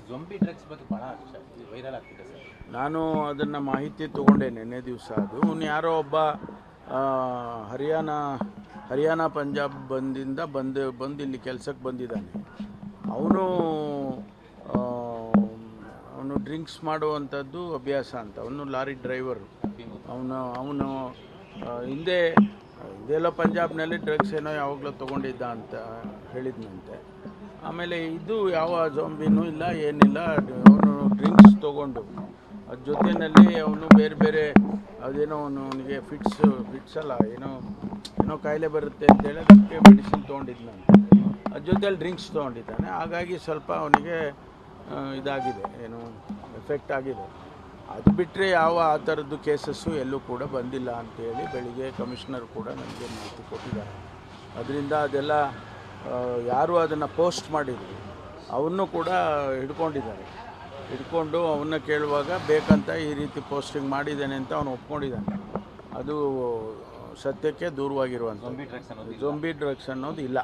ಝೊಂಬಿ drugs ಬಗ್ಗೆ ಭಾಳ viral ಆಗ್ತಿದೆ ಸರ್. ನಾನು ಅದನ್ನು ಮಾಹಿತಿ ತೊಗೊಂಡೆ ನಿನ್ನೆ ದಿವಸ. ಅದು ಅವ್ನು ಯಾರೋ ಒಬ್ಬ ಹರಿಯಾಣ ಪಂಜಾಬ್ ಬಂದು ಇಲ್ಲಿ ಕೆಲಸಕ್ಕೆ ಬಂದಿದ್ದಾನೆ. ಅವನು ಡ್ರಿಂಕ್ಸ್ ಮಾಡುವಂಥದ್ದು ಅಭ್ಯಾಸ ಅಂತ. ಅವನು ಲಾರಿ ಡ್ರೈವರು. ಅವನು ಹಿಂದೆ ಇದೆಲ್ಲ ಪಂಜಾಬ್ನಲ್ಲಿ ಡ್ರಗ್ಸ್ ಏನೋ ಯಾವಾಗಲೂ ತೊಗೊಂಡಿದ್ದ ಅಂತ ಹೇಳಿದ್ನಂತೆ. ಆಮೇಲೆ ಇದು ಯಾವ ಜೊಂಬಿನೂ ಇಲ್ಲ, ಏನಿಲ್ಲ. ಅವನು ಡ್ರಿಂಕ್ಸ್ ತೊಗೊಂಡು ಅದ್ರ ಜೊತೆಯಲ್ಲಿ ಅವನು ಬೇರೆ ಅದೇನೋ ಅವನಿಗೆ ಫಿಟ್ಸ್ ಅಲ್ಲ, ಏನೋ ಕಾಯಿಲೆ ಬರುತ್ತೆ ಅಂತೇಳಿ ಅದಕ್ಕೆ ಮೆಡಿಸಿನ್ ತೊಗೊಂಡಿದ್ನಂತೆ. ಅದ್ರ ಜೊತೆಯಲ್ಲಿ ಡ್ರಿಂಕ್ಸ್ ತೊಗೊಂಡಿದ್ದಾನೆ. ಹಾಗಾಗಿ ಸ್ವಲ್ಪ ಅವನಿಗೆ ಇದಾಗಿದೆ, ಎಫೆಕ್ಟ್ ಆಗಿದೆ. ಅದು ಬಿಟ್ಟರೆ ಯಾವ ಆ ಥರದ್ದು ಕೇಸಸ್ಸು ಎಲ್ಲೂ ಕೂಡ ಬಂದಿಲ್ಲ ಅಂತೇಳಿ ಬೆಳಿಗ್ಗೆ ಕಮಿಷನರ್ ಕೂಡ ನನಗೆ ಮಾಹಿತಿ ಕೊಟ್ಟಿದ್ದಾರೆ. ಅದರಿಂದ ಅದೆಲ್ಲ ಯಾರು ಅದನ್ನು ಪೋಸ್ಟ್ ಮಾಡಿದ್ರು ಅವನ್ನು ಕೂಡ ಹಿಡ್ಕೊಂಡು ಅವನ್ನ ಕೇಳುವಾಗ ಬೇಕಂತ ಈ ರೀತಿ ಪೋಸ್ಟಿಂಗ್ ಮಾಡಿದ್ದೇನೆ ಅಂತ ಅವನು ಒಪ್ಕೊಂಡಿದ್ದಾನೆ. ಅದು ಸತ್ಯಕ್ಕೆ ದೂರವಾಗಿರುವಂಥ. ಝೊಂಬಿ ಡ್ರಗ್ಸ್ ಝೊಂಬಿ ಡ್ರಗ್ಸ್ ಅನ್ನೋದು ಇಲ್ಲ.